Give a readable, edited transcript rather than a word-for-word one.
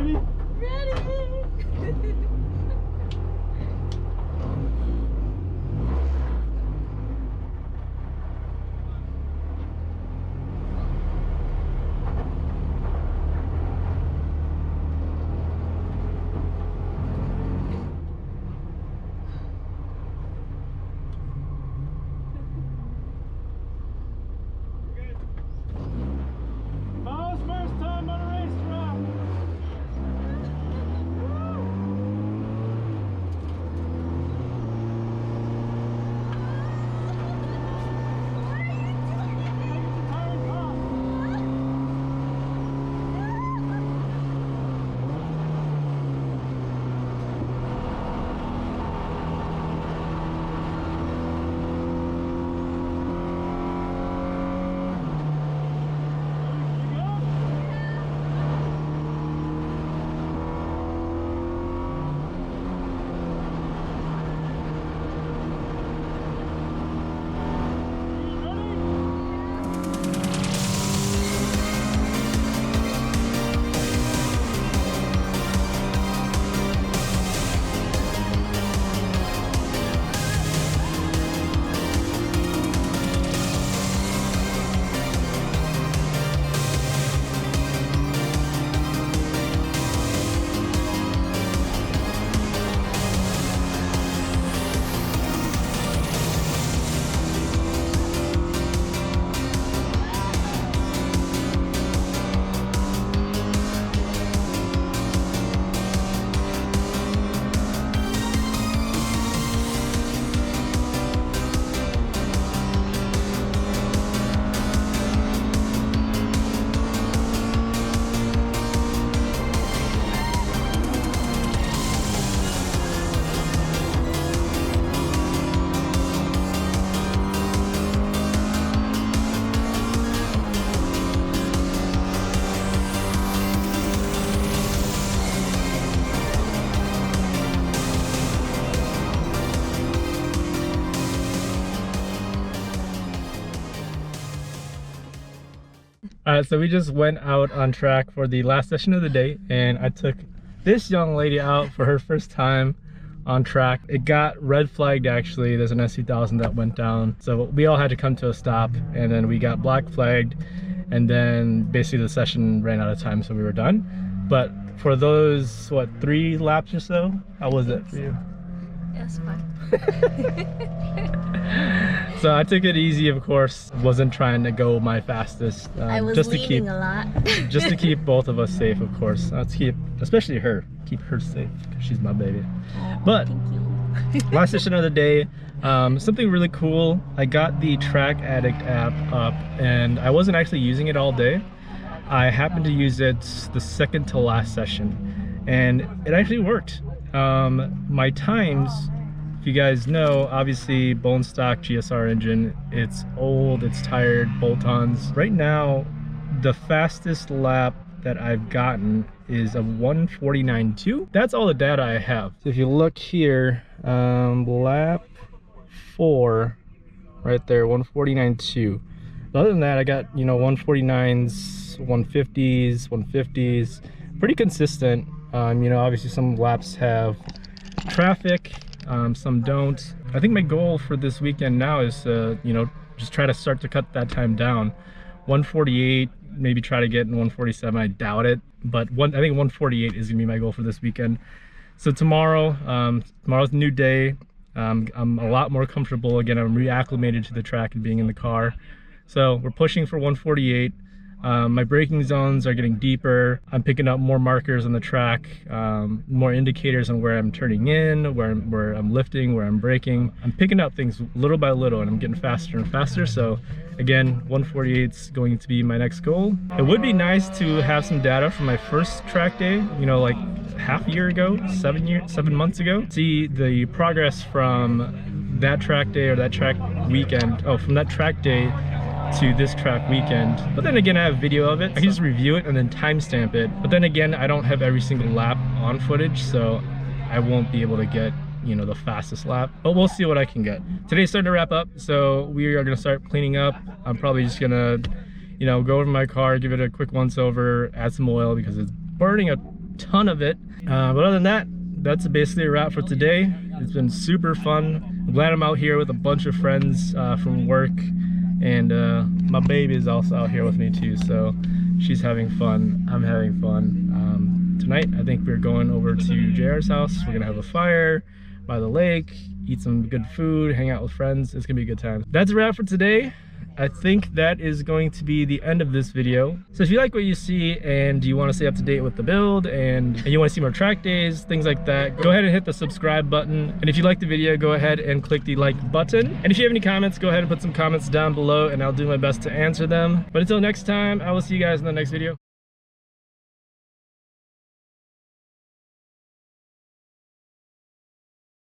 Ready? Ready! Miles, first time on a racetrack. Alright, so we just went out on track for the last session of the day, and I took this young lady out for her first time on track. It got red flagged actually. There's an S2000 that went down, so we all had to come to a stop, and then we got black flagged, and then basically the session ran out of time, so we were done. But for those, what, 3 laps or so, how was it for you? That's fine. So I took it easy, of course. Wasn't trying to go my fastest. I was just to leaning keep, a lot. just to keep both of us safe, of course. Let's keep, especially her, keep her safe because she's my baby. Oh, but thank you. last session of the day, something really cool. I got the Track Addict app up, and I wasn't actually using it all day. I happened to use it the second to last session, and it actually worked. My times, if you guys know, obviously bone stock GSR engine, it's old, it's tired, bolt-ons. Right now, the fastest lap that I've gotten is a 149.2. That's all the data I have. So if you look here, lap 4, right there, 149.2. Other than that, I got, you know, 149s, 150s, 150s, pretty consistent. You know, obviously some laps have traffic, some don't. I think my goal for this weekend now is, you know, just try to start to cut that time down. 148, maybe try to get in 147. I doubt it, but I think 148 is gonna be my goal for this weekend. So tomorrow, tomorrow's a new day. I'm a lot more comfortable again. I'm reacclimated to the track and being in the car. So we're pushing for 148. My braking zones are getting deeper. I'm picking up more markers on the track, more indicators on where I'm turning in, where I'm lifting, where I'm braking. I'm picking up things little by little, and I'm getting faster and faster. So again, 148 is going to be my next goal. It would be nice to have some data from my first track day, you know, like half a year ago, 7 months ago. See the progress from that track day or that track weekend. Oh, from that track day to this track weekend. But then again, I have video of it. I can just review it and then timestamp it. But then again, I don't have every single lap on footage, so I won't be able to get, you know, the fastest lap. But we'll see what I can get. Today's starting to wrap up, so we are gonna start cleaning up. I'm probably just gonna, you know, go over my car, give it a quick once over, add some oil because it's burning a ton of it. But other than that, that's basically a wrap for today. It's been super fun. I'm glad I'm out here with a bunch of friends from work, and my baby is also out here with me too, so she's having fun, I'm having fun. Tonight I think we're going over to JR's house. We're gonna have a fire by the lake, eat some good food, hang out with friends. It's gonna be a good time. That's a wrap for today. I think that is going to be the end of this video. So if you like what you see and you want to stay up to date with the build and you want to see more track days, things like that, go ahead and hit the subscribe button. And if you like the video, go ahead and click the like button. And if you have any comments, go ahead and put some comments down below and I'll do my best to answer them. But until next time, I will see you guys in the next video.